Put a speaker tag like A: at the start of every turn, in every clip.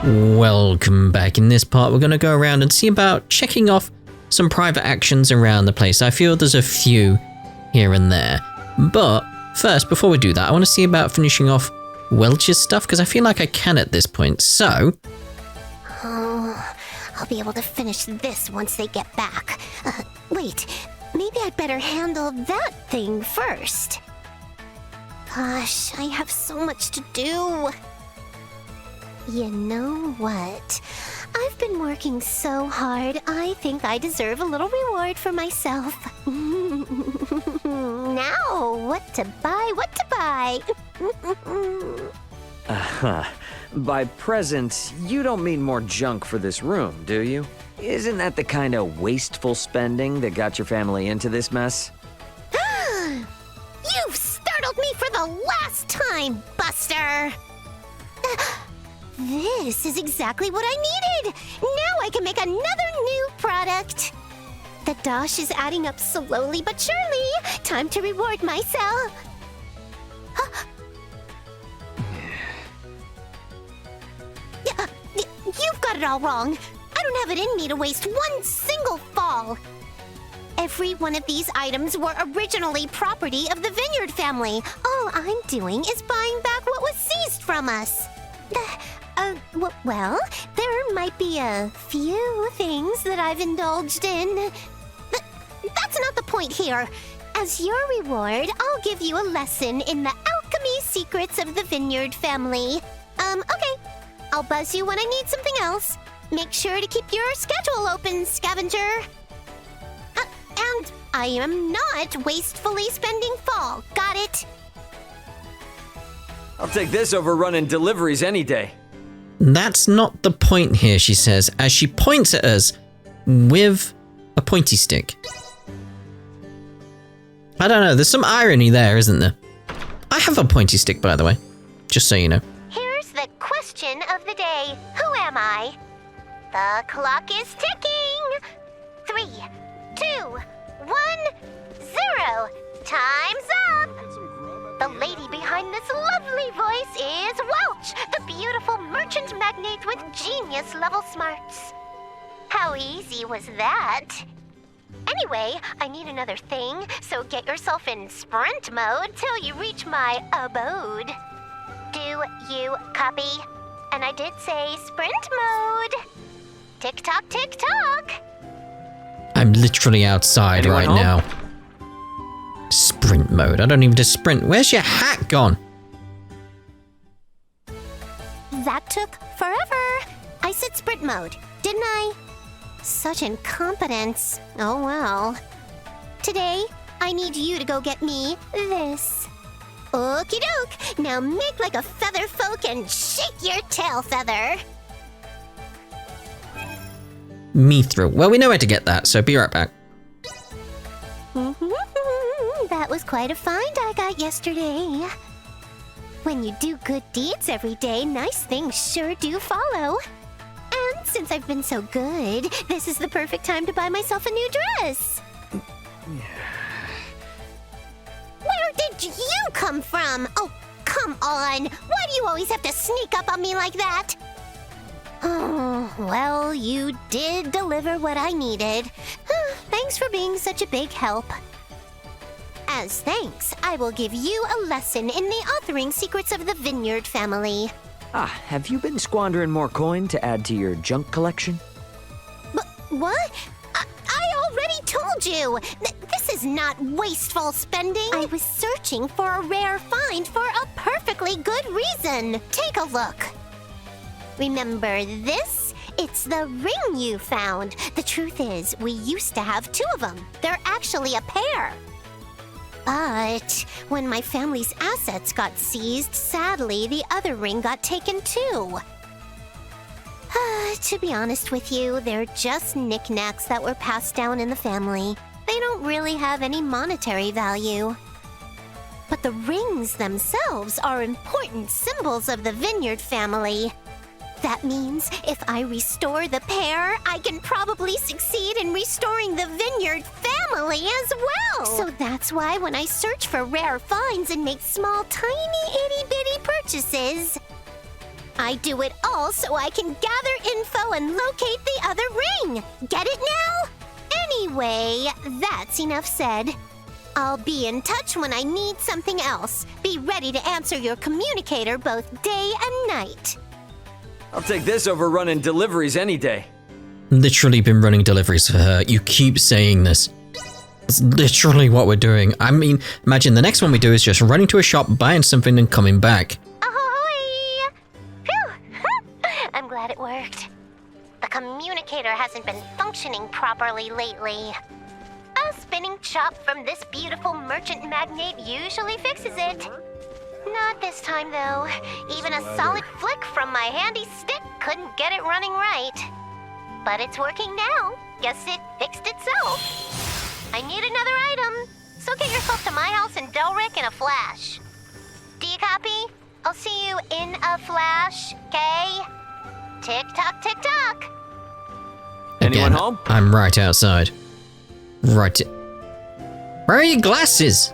A: Welcome back. In this part, we're going to go around and see about checking off some private actions around the place. I feel there's a few here and there. But first, before we do that, I want to see about finishing off Welch's stuff, because I feel like I can at this point. So...
B: oh, I'll be able to finish this once they get back. Wait, maybe I'd better handle that thing first. Gosh, I have so much to do. You know what? I've been working so hard, I think I deserve a little reward for myself. Now, what to buy?
C: By presents, you don't mean more junk for this room, do you? Isn't that the kind of wasteful spending that got your family into this mess?
B: You've startled me for the last time, Buster! This is exactly what I needed! Now I can make another new product! The dosh is adding up slowly but surely. Time to reward myself. You've got it all wrong. I don't have it in me to waste one single fall. Every one of these items were originally property of the Vineyard family. All I'm doing is buying back what was seized from us. Well, there might be a few things that I've indulged in. But that's not the point here. As your reward, I'll give you a lesson in the alchemy secrets of the Vineyard family. Okay. I'll buzz you when I need something else. Make sure to keep your schedule open, scavenger. And I am not wastefully spending fall. Got it?
C: I'll take this over running deliveries any day.
A: That's not the point here, she says, as she points at us with a pointy stick. I don't know, there's some irony there, isn't there? I have a pointy stick, by the way, just so you know.
B: Here's the question of the day. Who am I? The clock is ticking. 3, 2, 1, 0. Time's up. The lady behind this lovely voice is Welch, the beautiful merchant magnate with genius-level smarts. How easy was that? Anyway, I need another thing, so get yourself in sprint mode till you reach my abode. Do you copy? And I did say sprint mode. Tick-tock, tick-tock.
A: I'm literally outside right now. Sprint mode. I don't even just sprint. Where's your hat gone?
B: That took forever. I said sprint mode, didn't I? Such incompetence. Oh well. Today, I need you to go get me this. Okie doke. Now make like a feather folk and shake your tail feather.
A: Mithril. Well, we know where to get that, so be right back.
B: That was quite a find I got yesterday. When you do good deeds every day, nice things sure do follow. And since I've been so good, this is the perfect time to buy myself a new dress. Where did you come from? Oh, come on. Why do you always have to sneak up on me like that? Oh, well, you did deliver what I needed. Thanks for being such a big help. As thanks, I will give you a lesson in the authoring secrets of the Vineyard family.
C: Have you been squandering more coin to add to your junk collection?
B: What? I already told you! This is not wasteful spending! I was searching for a rare find for a perfectly good reason! Take a look! Remember this? It's the ring you found. The truth is, we used to have 2 of them. They're actually a pair. But when my family's assets got seized, sadly, the other ring got taken too. To be honest with you, they're just knickknacks that were passed down in the family. They don't really have any monetary value. But the rings themselves are important symbols of the Vineyard family. That means if I restore the pair, I can probably succeed in restoring the Vineyard family as well. So that's why when I search for rare finds and make small, tiny, itty-bitty purchases, I do it all so I can gather info and locate the other ring. Get it now? Anyway, that's enough said. I'll be in touch when I need something else. Be ready to answer your communicator both day and night.
C: I'll take this over running deliveries any day.
A: Literally been running deliveries for her. You keep saying this. It's literally what we're doing. I mean, imagine the next one we do is just running to a shop, buying something, and coming back.
B: Ahoy! Phew! I'm glad it worked. The communicator hasn't been functioning properly lately. A spinning chop from this beautiful merchant magnate usually fixes it. Not this time, though. Even a solid flick from my handy stick couldn't get it running right. But it's working now. Guess it fixed itself. I need another item, so get yourself to my house in Delric in a flash. Do you copy? I'll see you in a flash, okay? Tick-tock, tick-tock.
C: Anyone home?
A: I'm right outside. Right. Where are your glasses?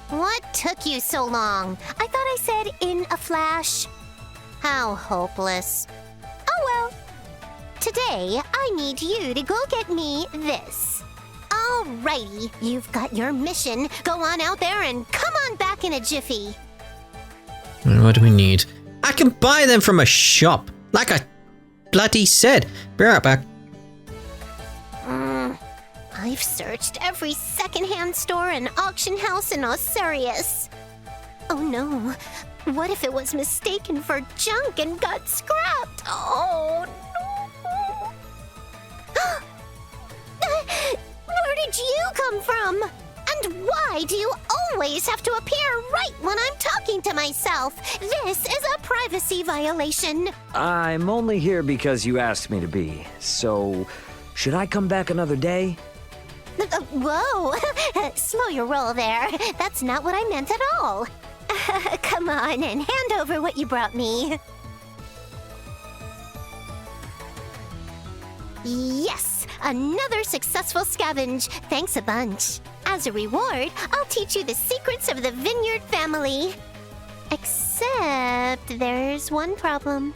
B: What took you so long? I thought I said in a flash. How hopeless. Oh well. Today, I need you to go get me this. Alrighty, you've got your mission. Go on out there and come on back in a jiffy.
A: What do we need? I can buy them from a shop. Like I bloody said. Be right back.
B: I've searched every secondhand store and auction house in Aucerius. Oh no. What if it was mistaken for junk and got scrapped? Oh no. Where did you come from? And why do you always have to appear right when I'm talking to myself? This is a privacy violation.
C: I'm only here because you asked me to be. So, should I come back another day?
B: Whoa, slow your roll there. That's not what I meant at all. Come on and hand over what you brought me. Yes, another successful scavenge. Thanks a bunch. As a reward, I'll teach you the secrets of the Vineyard family. Except there's one problem.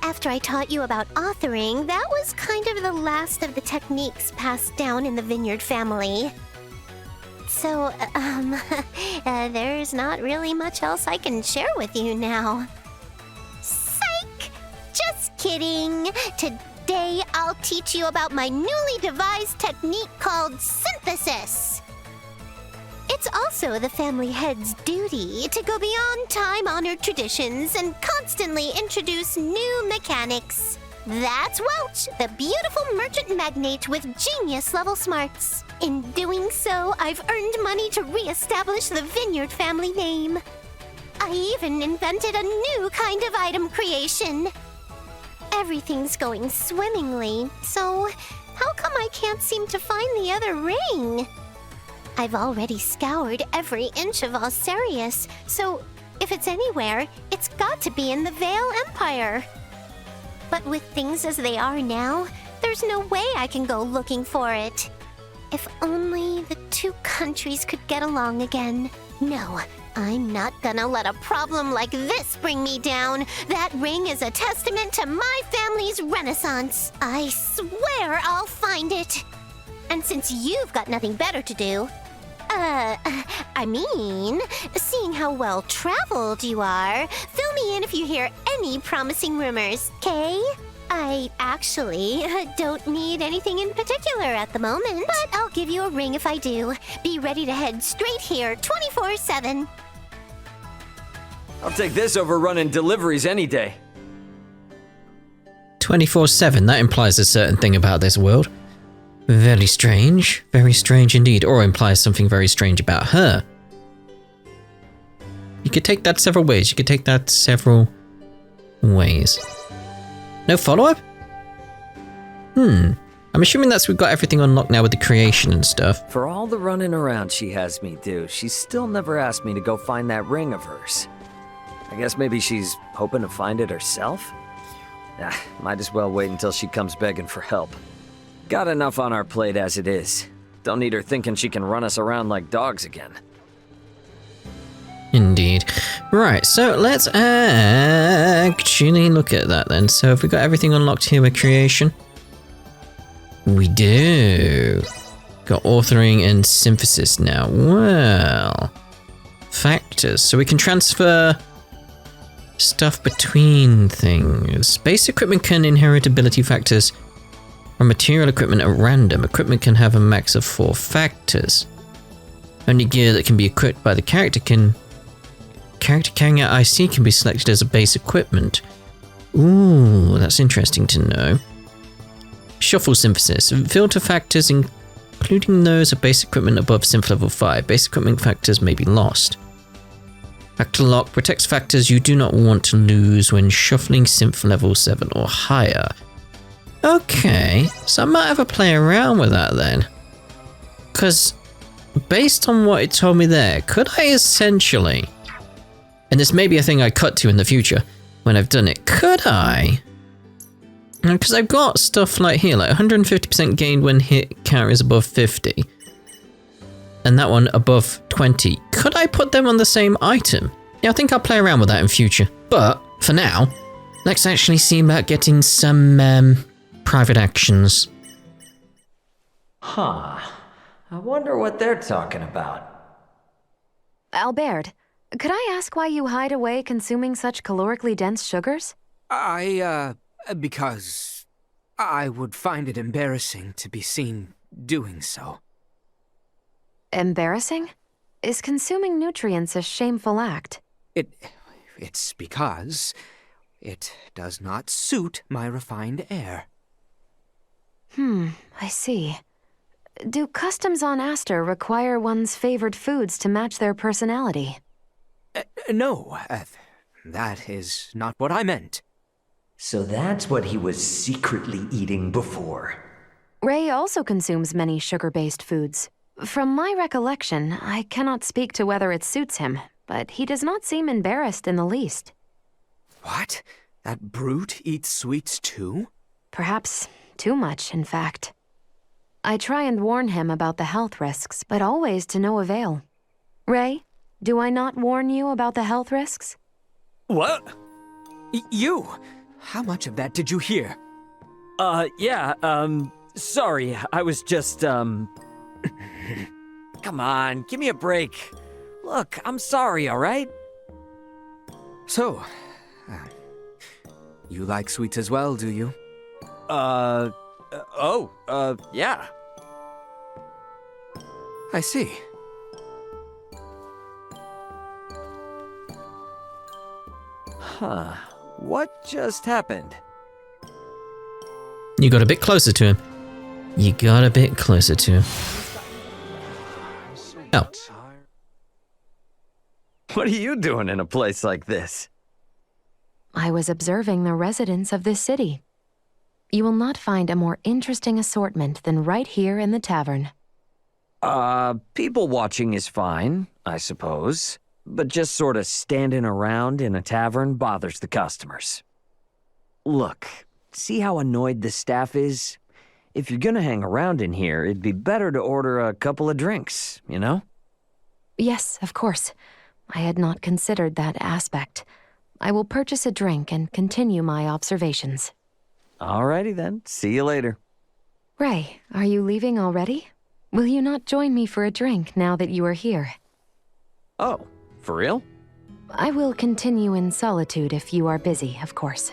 B: After I taught you about authoring, that was kind of the last of the techniques passed down in the Vineyard family. So, there's not really much else I can share with you now. Psych! Just kidding. Today, I'll teach you about my newly devised technique called synthesis. It's also the family head's duty to go beyond time-honored traditions and constantly introduce new mechanics. That's Welch, the beautiful merchant magnate with genius-level smarts. In doing so, I've earned money to re-establish the Vineyard family name. I even invented a new kind of item creation. Everything's going swimmingly, so how come I can't seem to find the other ring? I've already scoured every inch of Aucerius, so if it's anywhere, it's got to be in the Vale Empire. But with things as they are now, there's no way I can go looking for it. If only the two countries could get along again. No, I'm not gonna let a problem like this bring me down. That ring is a testament to my family's renaissance. I swear I'll find it. And since you've got nothing better to do, seeing how well-traveled you are, fill me in if you hear any promising rumors, okay? I actually don't need anything in particular at the moment, but I'll give you a ring if I do. Be ready to head straight here 24/7.
C: I'll take this over running deliveries any day.
A: 24/7, that implies a certain thing about this world. Very strange indeed, or implies something very strange about her. You could take that several ways. No follow-up? I'm assuming we've got everything unlocked now with the creation and stuff.
C: For all the running around she has me do, she's still never asked me to go find that ring of hers. I guess maybe she's hoping to find it herself? Might as well wait until she comes begging for help. Got enough on our plate as it is. Don't need her thinking she can run us around like dogs again.
A: Indeed. Right, so let's actually look at that then. So have we got everything unlocked here with creation? We do. Got authoring and synthesis now. Well, factors. So we can transfer stuff between things. Base equipment can inherit ability factors from material equipment at random. Equipment can have a max of 4 factors. Only gear that can be equipped by the character carrying out IC can be selected as a base equipment. Ooh, that's interesting to know. Shuffle synthesis. Filter factors, including those of base equipment above synth level 5. Base equipment factors may be lost. Factor lock protects factors you do not want to lose when shuffling synth level 7 or higher. Okay, so I might have a play around with that then. Because based on what it told me there, could I essentially, and this may be a thing I cut to in the future when I've done it, could I? Because I've got stuff like here, like 150% gained when hit counter is above 50. And that one above 20. Could I put them on the same item? Yeah, I think I'll play around with that in future. But for now, let's actually see about getting some private actions.
C: Huh. I wonder what they're talking about.
D: Albert, could I ask why you hide away consuming such calorically dense sugars?
E: Because I would find it embarrassing to be seen doing so.
D: Embarrassing? Is consuming nutrients a shameful act?
E: It's because it does not suit my refined air.
D: I see. Do customs on Aster require one's favored foods to match their personality?
E: No, that is not what I meant.
F: So that's what he was secretly eating before.
D: Ray also consumes many sugar-based foods. From my recollection, I cannot speak to whether it suits him, but he does not seem embarrassed in the least.
E: What? That brute eats sweets too?
D: Perhaps too much, in fact. I try and warn him about the health risks, but always to no avail. Ray, do I not warn you about the health risks?
E: What? You? How much of that did you hear?
C: Sorry, I was just, Come on, give me a break. Look, I'm sorry, alright?
E: So, you like sweets as well, do you?
C: Yeah.
E: I see.
C: Huh. What just happened?
A: You got a bit closer to him. You got a bit closer to him. Oh.
C: What are you doing in a place like this?
D: I was observing the residents of this city. You will not find a more interesting assortment than right here in the tavern.
C: People watching is fine, I suppose. But just sort of standing around in a tavern bothers the customers. Look, see how annoyed the staff is? If you're gonna hang around in here, it'd be better to order a couple of drinks, you know?
D: Yes, of course. I had not considered that aspect. I will purchase a drink and continue my observations.
C: Alrighty then, see you later.
D: Ray, are you leaving already? Will you not join me for a drink now that you are here?
C: Oh, for real?
D: I will continue in solitude if you are busy, of course.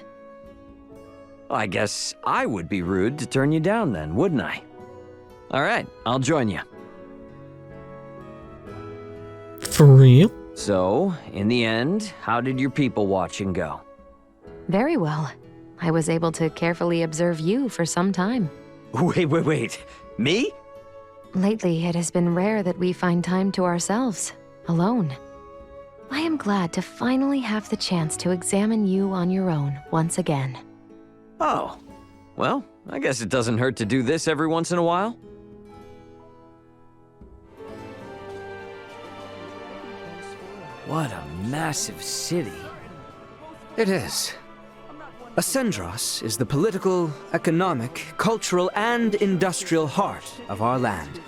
C: I guess I would be rude to turn you down then, wouldn't I? Alright, I'll join you.
A: For real?
C: So, in the end, how did your people watching go?
D: Very well. I was able to carefully observe you for some time.
C: Wait. Me?
D: Lately, it has been rare that we find time to ourselves, alone. I am glad to finally have the chance to examine you on your own once again.
C: Oh, well, I guess it doesn't hurt to do this every once in a while. What a massive city.
E: It is. Ascendros is the political, economic, cultural, and industrial heart of our land,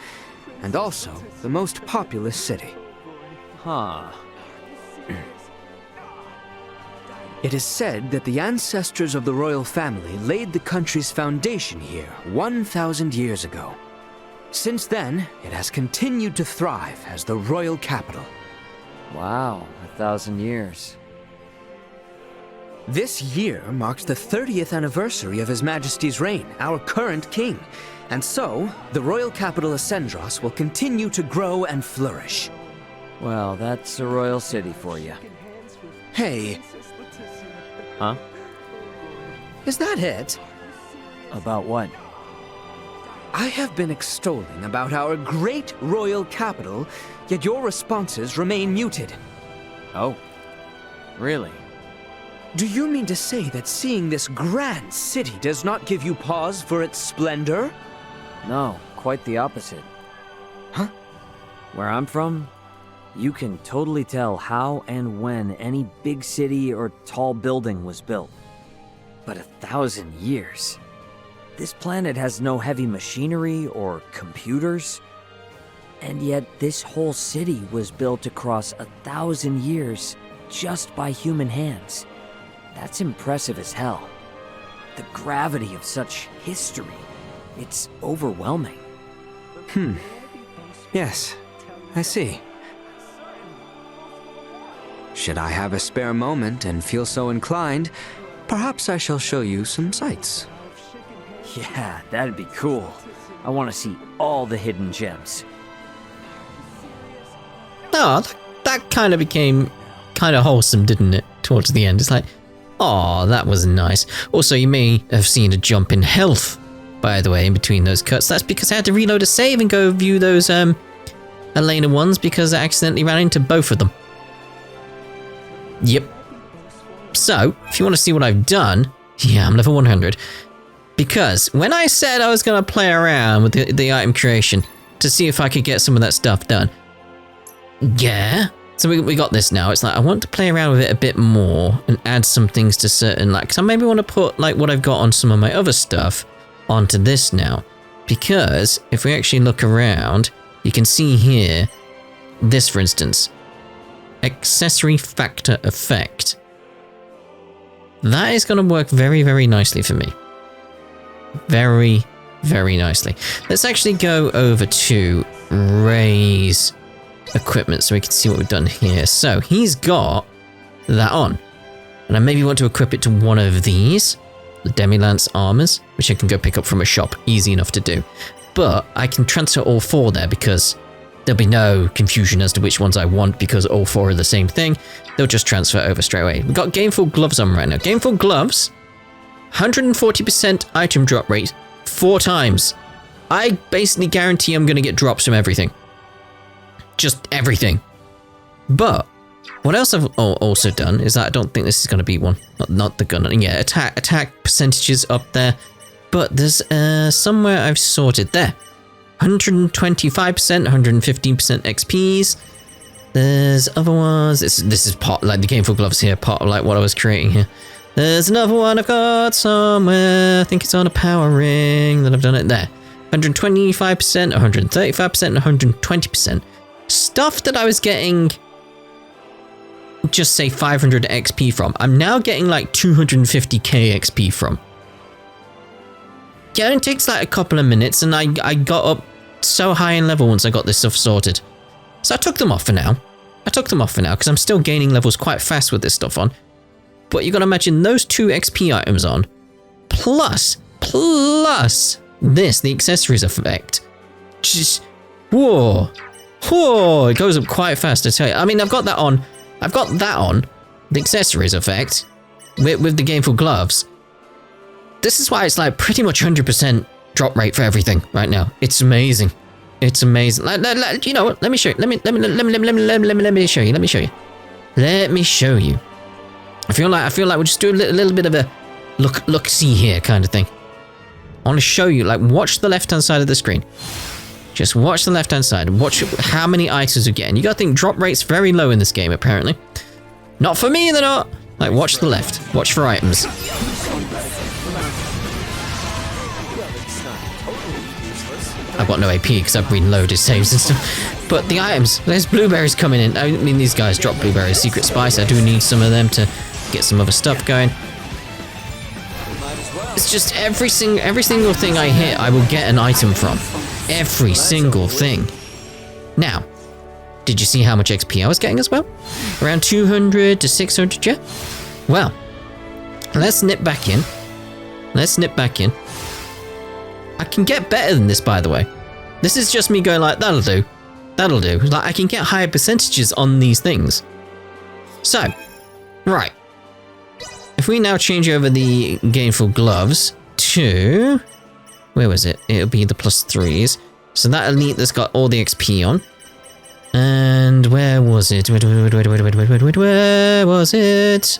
E: and also the most populous city.
C: Huh.
E: It is said that the ancestors of the royal family laid the country's foundation here 1,000 years ago. Since then, it has continued to thrive as the royal capital.
C: Wow, 1,000 years.
E: This year marks the 30th anniversary of His Majesty's reign, our current king. And so, the royal capital Ascendros will continue to grow and flourish.
C: Well, that's a royal city for you.
E: Hey,
C: Huh?
E: is that it?
C: About what?
E: I have been extolling about our great royal capital, yet your responses remain muted.
C: Oh, really?
E: Do you mean to say that seeing this grand city does not give you pause for its splendor?
C: No, quite the opposite.
E: Huh?
C: Where I'm from, you can totally tell how and when any big city or tall building was built. But 1,000 years? This planet has no heavy machinery or computers. And yet this whole city was built across 1,000 years just by human hands. That's impressive as hell. The gravity of such history, it's overwhelming.
E: Yes, I see. Should I have a spare moment and feel so inclined, perhaps I shall show you some sights.
C: Yeah, that'd be cool. I want to see all the hidden gems.
A: Oh, that kind of became kind of wholesome, didn't it? Towards the end, it's like, oh, that was nice. Also, you may have seen a jump in health, by the way, in between those cuts. That's because I had to reload a save and go view those Elena ones because I accidentally ran into both of them. Yep. So, if you want to see what I've done, yeah, I'm level 100. Because when I said I was going to play around with the item creation to see if I could get some of that stuff done, yeah. So we got this now. It's like, I want to play around with it a bit more and add some things to certain, like, because I maybe want to put, like, what I've got on some of my other stuff onto this now. Because if we actually look around, you can see here, this, for instance, accessory factor effect. That is going to work very, very nicely for me. Very, very nicely. Let's actually go over to Ray's equipment so we can see what we've done here. So he's got that on, and I maybe want to equip it to one of these, the Demi-Lance armors, which I can go pick up from a shop, easy enough to do. But I can transfer all four there because there'll be no confusion as to which ones I want because all four are the same thing. They'll just transfer over straight away. We've got Gameful Gloves on right now. Gameful Gloves, 140% item drop rate 4 times. I basically guarantee I'm going to get drops from everything. Just everything. But what else I've also done is that I don't think this is going to be one. Not the gun. Yeah, attack percentages up there. But there's somewhere I've sorted there. 125%, 115% XPs. There's other ones. This is part, like the Gameful Gloves here, part of like what I was creating here. There's another one I've got somewhere. I think it's on a power ring that I've done it there. 125%, 135%, 120%. Stuff that I was getting, just say 500 XP from, I'm now getting like 250k XP from. Yeah, it takes like a couple of minutes, and I got up so high in level once I got this stuff sorted. So I took them off for now. Because I'm still gaining levels quite fast with this stuff on. But you gotta imagine those 2 XP items on, plus this, the accessories effect. Just, whoa, it goes up quite fast, I tell you. I mean, I've got that on, the accessories effect, with the Gameful Gloves. This is why it's like pretty much 100% drop rate for everything right now. It's amazing. It's amazing. You know what? Let me show you. Let me show you. Let me show you. I feel like we'll just do a little bit of a look see here kind of thing. I want to show you, like, watch the left-hand side of the screen. Just watch the left-hand side and watch how many items you get. And you gotta think drop rate's very low in this game, apparently. Not for me, they're not. Like, watch the left. Watch for items. I've got no AP because I've reloaded saves and stuff. But the items, there's blueberries coming in. I mean, these guys drop blueberries, secret spice. I do need some of them to get some other stuff going. It's just every single thing I hit, I will get an item from. Every single thing. Now, did you see how much XP I was getting as well? Around 200 to 600, yeah? Well, let's nip back in. I can get better than this, by the way. This is just me going like, that'll do. Like, I can get higher percentages on these things. So, right. If we now change over the gainful gloves to... Where was it? It'll be the +3s. So that elite that's got all the XP on. And where was it? Where was it?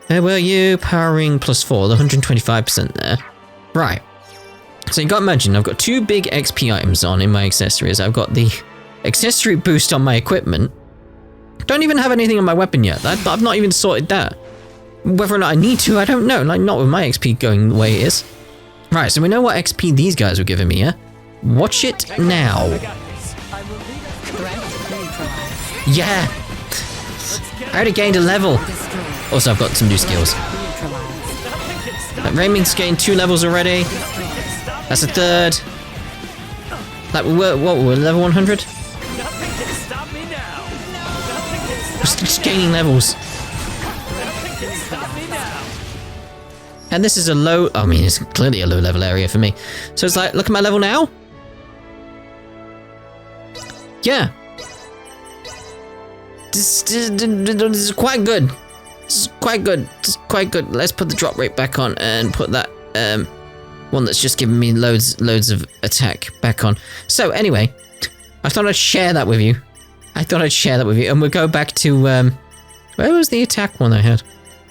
A: Where were you? Powering +4, the 125% there. Right. So you gotta imagine, I've got 2 big XP items on in my accessories. I've got the accessory boost on my equipment. Don't even have anything on my weapon yet. I've not even sorted that. Whether or not I need to, I don't know. Like, not with my XP going the way it is. Right, so we know what XP these guys were giving me, yeah? Watch it now. Yeah! I already gained a level. Also, I've got some new skills. Raymond's gained 2 levels already. That's a 3rd. Like, we're level 100? We're just gaining levels. And this is a low... I mean, it's clearly a low level area for me. So it's like, look at my level now. Yeah. This is quite good. This is quite good. Let's put the drop rate back on and put that one that's just giving me loads of attack back on. So anyway, I thought I'd share that with you. And we'll go back to... where was the attack one I had?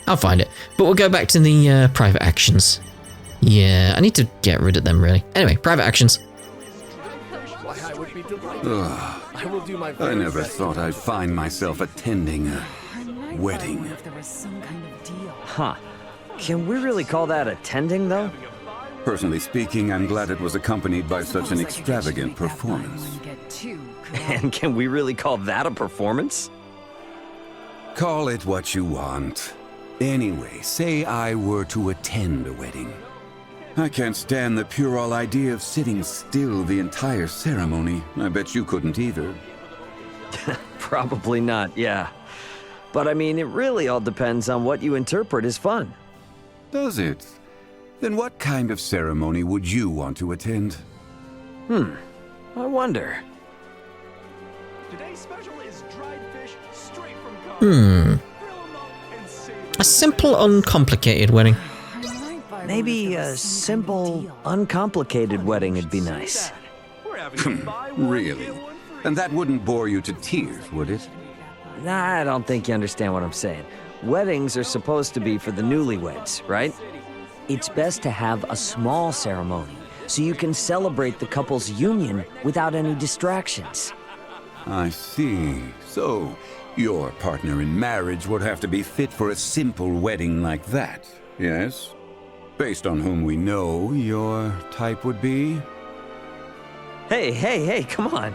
A: I'll find it. But we'll go back to the private actions. Yeah, I need to get rid of them, really. Anyway, private actions.
G: I never thought I'd find myself attending a wedding.
C: Huh. Can we really call that attending, though?
G: Personally speaking, I'm glad it was accompanied by such an extravagant performance.
C: And can we really call that a performance?
G: Call it what you want. Anyway, say I were to attend a wedding. I can't stand the puerile idea of sitting still the entire ceremony. I bet you couldn't either.
C: Probably not, yeah. But I mean, it really all depends on what you interpret as fun.
G: Does it? Then what kind of ceremony would you want to attend?
C: I wonder.
H: Today's special is dried fish straight from
A: A simple, uncomplicated wedding.
C: Maybe a simple, uncomplicated wedding would be nice.
G: Really? And that wouldn't bore you to tears, would it?
C: Nah, I don't think you understand what I'm saying. Weddings are supposed to be for the newlyweds, right? It's best to have a small ceremony, so you can celebrate the couple's union without any distractions.
G: I see. So, your partner in marriage would have to be fit for a simple wedding like that, yes? Based on whom we know your type would be?
C: Hey, come on.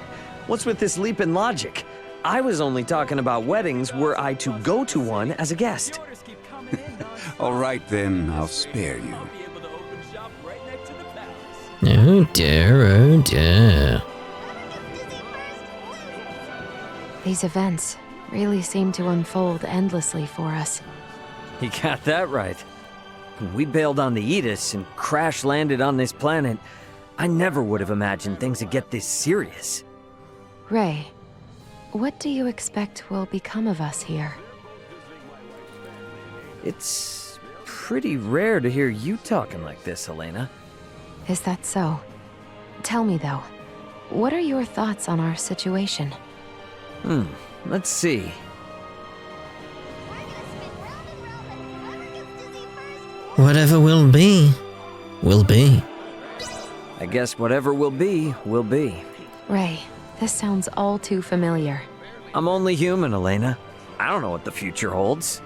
C: What's with this leap in logic? I was only talking about weddings were I to go to one as a guest.
G: All right then, I'll spare you.
A: Oh dear.
D: These events really seem to unfold endlessly for us.
C: You got that right. When we bailed on the Aegis and crash landed on this planet, I never would have imagined things would get this serious.
D: Ray, what do you expect will become of us here?
C: It's pretty rare to hear you talking like this, Helena.
D: Is that so? Tell me though, what are your thoughts on our situation?
C: Let's see.
A: Whatever will be, will be.
C: I guess whatever will be, will be.
D: Ray, this sounds all too familiar.
C: I'm only human, Elena. I don't know what the future holds.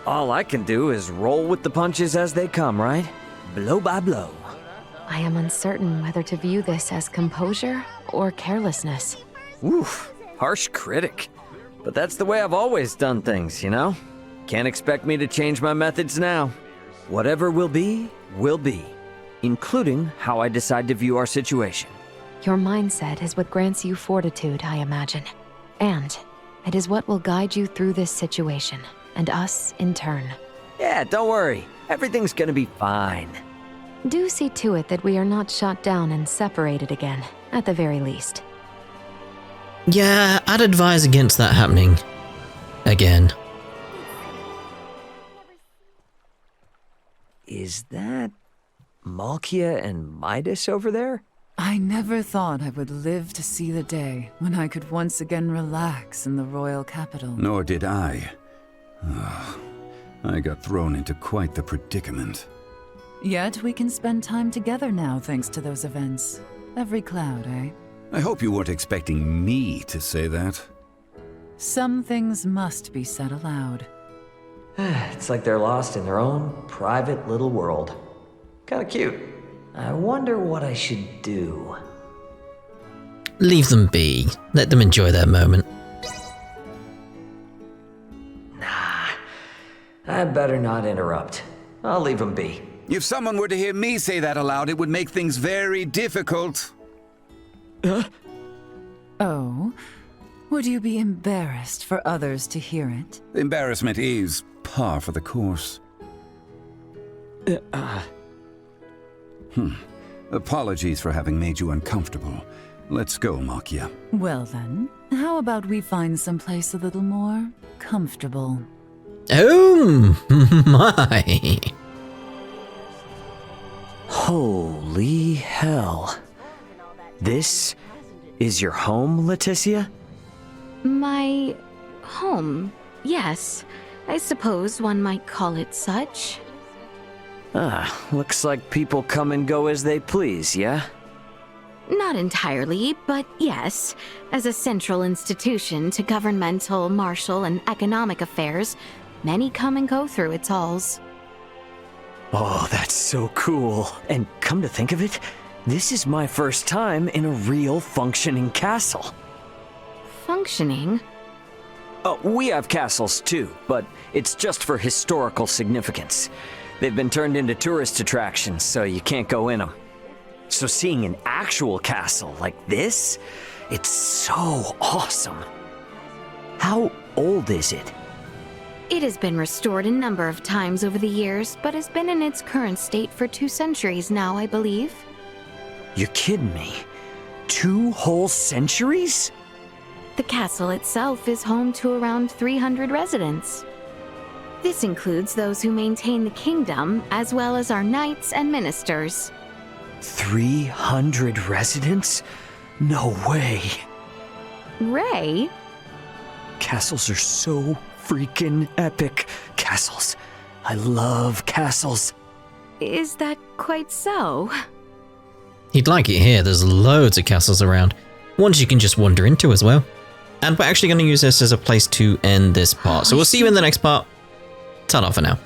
C: All I can do is roll with the punches as they come, right? Blow by blow.
D: I am uncertain whether to view this as composure or carelessness.
C: Oof, harsh critic. But that's the way I've always done things, you know? Can't expect me to change my methods now. Whatever will be, including how I decide to view our situation.
D: Your mindset is what grants you fortitude, I imagine. And it is what will guide you through this situation, and us in turn.
C: Yeah, don't worry. Everything's gonna be fine.
D: Do see to it that we are not shot down and separated again, at the very least.
A: Yeah, I'd advise against that happening. Again.
C: Is that Malkia and Midas over there?
I: I never thought I would live to see the day when I could once again relax in the royal capital.
G: Nor did I. I got thrown into quite the predicament.
I: Yet we can spend time together now thanks to those events. Every cloud, eh?
G: I hope you weren't expecting me to say that.
I: Some things must be said aloud.
F: It's like they're lost in their own private little world. Kinda cute. I wonder what I should do.
A: Leave them be. Let them enjoy their moment.
F: Nah, I better not interrupt. I'll leave them be.
G: If someone were to hear me say that aloud, it would make things very difficult.
I: Oh? Would you be embarrassed for others to hear it?
G: Embarrassment is par for the course. Apologies for having made you uncomfortable. Let's go, Malkia.
I: Well then, how about we find someplace a little more comfortable?
A: Oh my.
C: Holy hell. This is your home, Laeticia?
J: My home, yes. I suppose one might call it such.
C: Looks like people come and go as they please, yeah?
J: Not entirely, but yes. As a central institution to governmental, martial, and economic affairs, many come and go through its halls.
C: Oh, that's so cool. And come to think of it, this is my first time in a real functioning castle.
J: Functioning?
C: We have castles too, but it's just for historical significance. They've been turned into tourist attractions, so you can't go in them. So seeing an actual castle like this, it's so awesome. How old is it?
J: It has been restored a number of times over the years, but has been in its current state for 2 centuries now, I believe.
C: You're kidding me. 2 whole centuries?
J: The castle itself is home to around 300 residents. This includes those who maintain the kingdom, as well as our knights and ministers.
C: 300 residents? No way.
J: Ray?
C: Castles are so freaking epic. Castles. I love castles.
J: Is that quite so?
A: You'd like it here, there's loads of castles around. Ones you can just wander into as well. And we're actually going to use this as a place to end this part. So we'll see you in the next part. Ta-da for now.